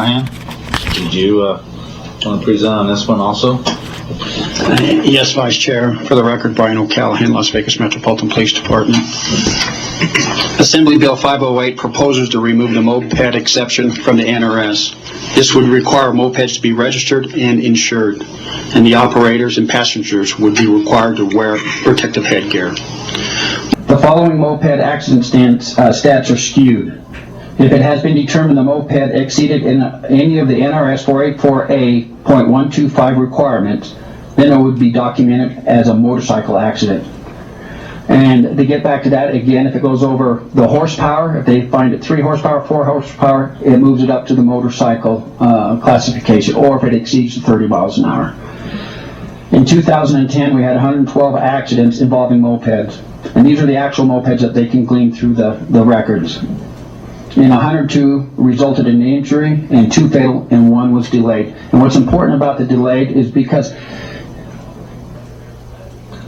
Callahan, did you want to present on this one also? Yes, Vice Chair. For the record, Brian O'Callahan, Las Vegas Metropolitan Police Department. Assembly Bill 508 proposes to remove the moped exception from the NRS. This would require mopeds to be registered and insured, and the operators and passengers would be required to wear protective headgear. The following moped accident stats are skewed. If it has been determined the moped exceeded in any of the NRS 484A.125 requirements, then it would be documented as a motorcycle accident. And to get back to that, again, if it goes over the horsepower, if they find it 3 horsepower, 4 horsepower, it moves it up to the motorcycle classification, or if it exceeds 30 miles an hour. In 2010, we had 112 accidents involving mopeds, and these are the actual mopeds that they can glean through the records. And 102 resulted in injury, and 2 fatal, and 1 was delayed. And what's important about the delayed is because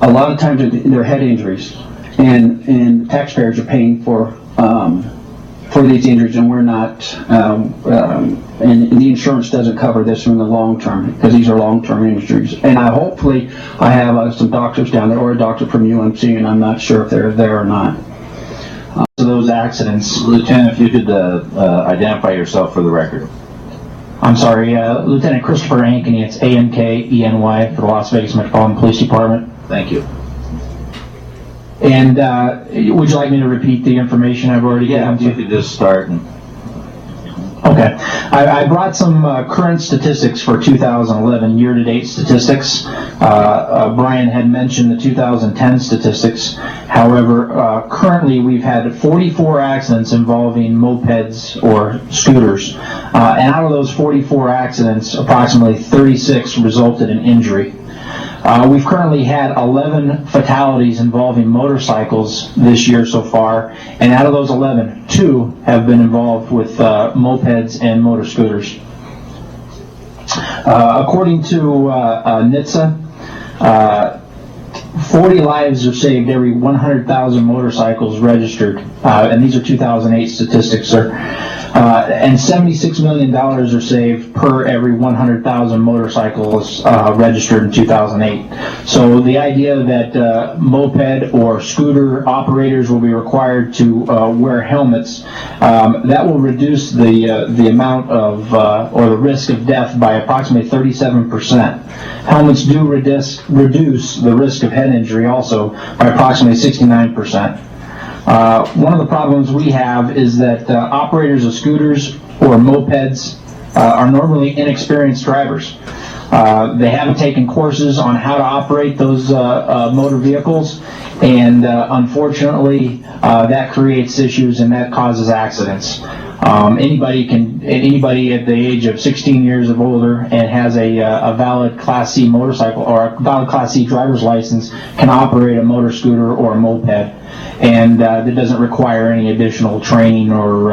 a lot of times they're head injuries, and taxpayers are paying for these injuries, and we're not. And the insurance doesn't cover this in the long term because these are long-term injuries. And hopefully I have some doctors down there, or a doctor from UMC, and I'm not sure if they're there or not. So those accidents, Lieutenant, if you could identify yourself for the record. I'm sorry, Lieutenant Christopher Ankeny. It's A-N-K-E-N-Y for the Las Vegas Metropolitan Police Department. Thank you. And would you like me to repeat the information I've already given? Yeah, if you could just start. Okay. I brought some current statistics for 2011, year-to-date statistics. Brian had mentioned the 2010 statistics. However, currently we've had 44 accidents involving mopeds or scooters. And out of those 44 accidents, approximately 36 resulted in injury. We've currently had 11 fatalities involving motorcycles this year so far, and out of those 11, 2 have been involved with mopeds and motor scooters. According to NHTSA, 40 lives are saved every 100,000 motorcycles registered, and these are 2008 statistics, sir. And $76 million are saved per every 100,000 motorcycles registered in 2008. So the idea that moped or scooter operators will be required to wear helmets, that will reduce the amount of or the risk of death by approximately 37%. Helmets do reduce the risk of head injury also by approximately 69%. One of the problems we have is that operators of scooters or mopeds are normally inexperienced drivers. They haven't taken courses on how to operate those motor vehicles, and unfortunately that creates issues and that causes accidents. Anybody at the age of 16 years of older and has a valid Class C motorcycle or a valid Class C driver's license can operate a motor scooter or a moped, and that doesn't require any additional training or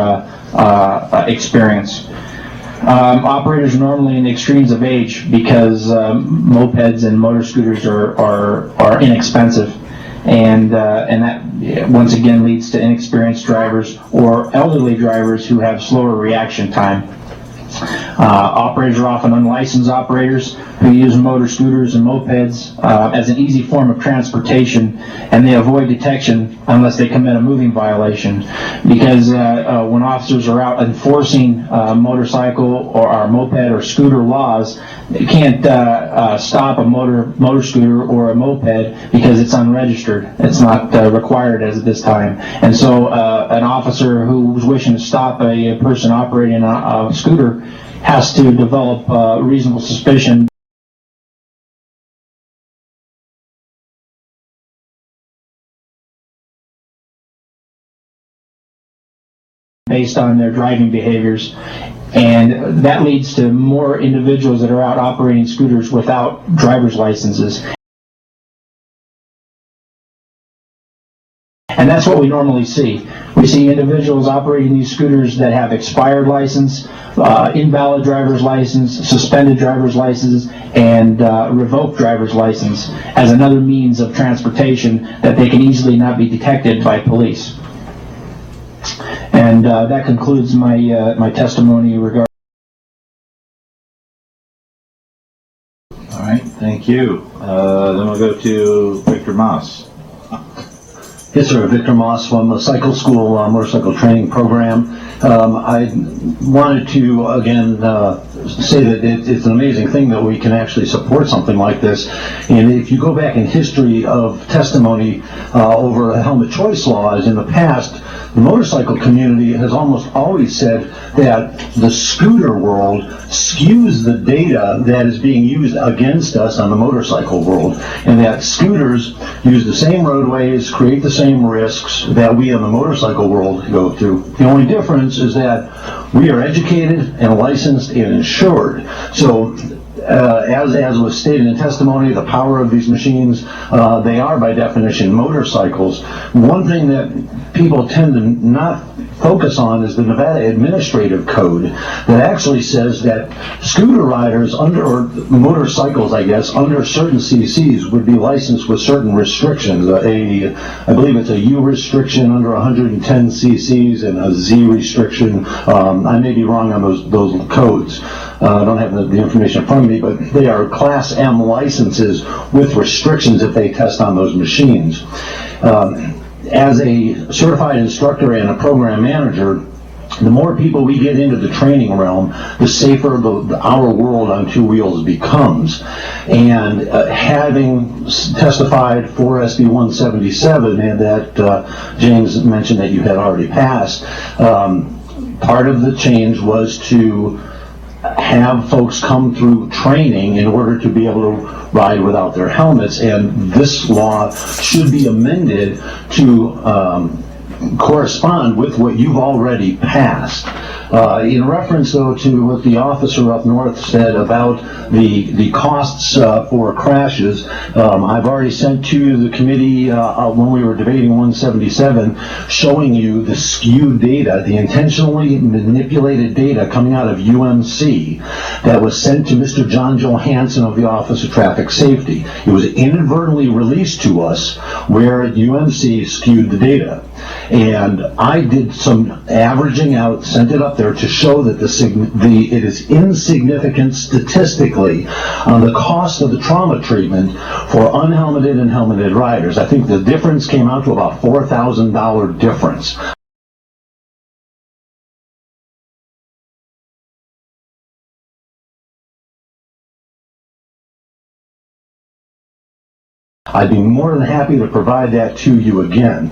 experience. Operators are normally in the extremes of age because mopeds and motor scooters are inexpensive, and that once again leads to inexperienced drivers or elderly drivers who have slower reaction time. Operators are often unlicensed operators who use motor scooters and mopeds as an easy form of transportation, and they avoid detection unless they commit a moving violation, because when officers are out enforcing motorcycle or moped or scooter laws, they can't stop a motor scooter or a moped because it's unregistered. It's not required as of this time. And so an officer who's wishing to stop a person operating a scooter has to develop reasonable suspicion based on their driving behaviors, and that leads to more individuals that are out operating scooters without driver's licenses. And that's what we normally see. We see individuals operating these scooters that have expired license, invalid driver's license, suspended driver's license, and revoked driver's license as another means of transportation that they can easily not be detected by police. And that concludes my testimony regarding right, thank you. Then we'll go to Victor Moss. Yes, sir. Victor Moss from the Cycle School Motorcycle Training Program. I wanted to, again, say that it's an amazing thing that we can actually support something like this. And if you go back in history of testimony over helmet choice laws in the past, the motorcycle community has almost always said that the scooter world skews the data that is being used against us on the motorcycle world, and that scooters use the same roadways, create the same risks that we in the motorcycle world go through. The only difference is that we are educated and licensed and insured. So as was stated in testimony, the power of these machines, they are by definition motorcycles. One thing that people tend to not focus on is the Nevada Administrative Code that actually says that scooter riders or motorcycles, I guess, under certain CCs would be licensed with certain restrictions. I believe it's a U restriction under 110 CCs and a Z restriction. I may be wrong on those codes. I don't have the information in front of me, but they are Class M licenses with restrictions if they test on those machines. As a certified instructor and a program manager, the more people we get into the training realm, the safer our world on two wheels becomes. And having testified for SB177, and that James mentioned that you had already passed, part of the change was to have folks come through training in order to be able to ride without their helmets, and this law should be amended to correspond with what you've already passed. In reference, though, to what the officer up north said about the costs for crashes, I've already sent to the committee when we were debating 177, showing you the skewed data, the intentionally manipulated data coming out of UMC that was sent to Mr. John Johansson of the Office of Traffic Safety. It was inadvertently released to us where UMC skewed the data. And I did some averaging out, sent it up there to show that it is insignificant statistically on the cost of the trauma treatment for unhelmeted and helmeted riders. I think the difference came out to about $4,000 difference. I'd be more than happy to provide that to you again.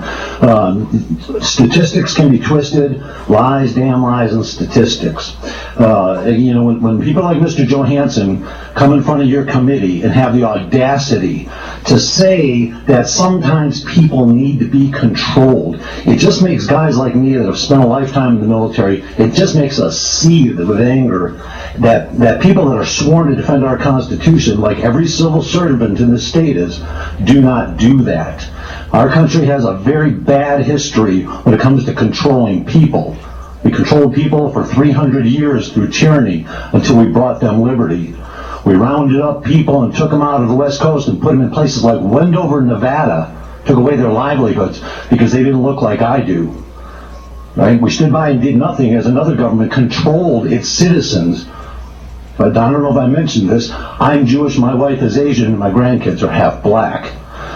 Statistics can be twisted, lies, damn lies, and statistics. When people like Mr. Johansson come in front of your committee and have the audacity to say that sometimes people need to be controlled, it just makes guys like me that have spent a lifetime in the military, it just makes us seethe with anger that people that are sworn to defend our Constitution, like every civil servant in this state is, do not do that. Our country has a very bad history when it comes to controlling people. We controlled people for 300 years through tyranny until we brought them liberty. We rounded up people and took them out of the West Coast and put them in places like Wendover, Nevada, took away their livelihoods because they didn't look like I do. Right? We stood by and did nothing as another government controlled its citizens. But I don't know if I mentioned this, I'm Jewish, my wife is Asian, and my grandkids are half black.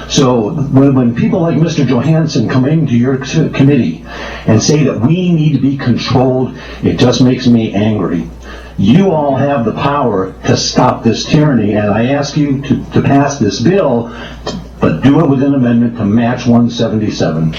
So when people like Mr. Johansson come into your committee and say that we need to be controlled, it just makes me angry. You all have the power to stop this tyranny, and I ask you to pass this bill, but do it with an amendment to match 177.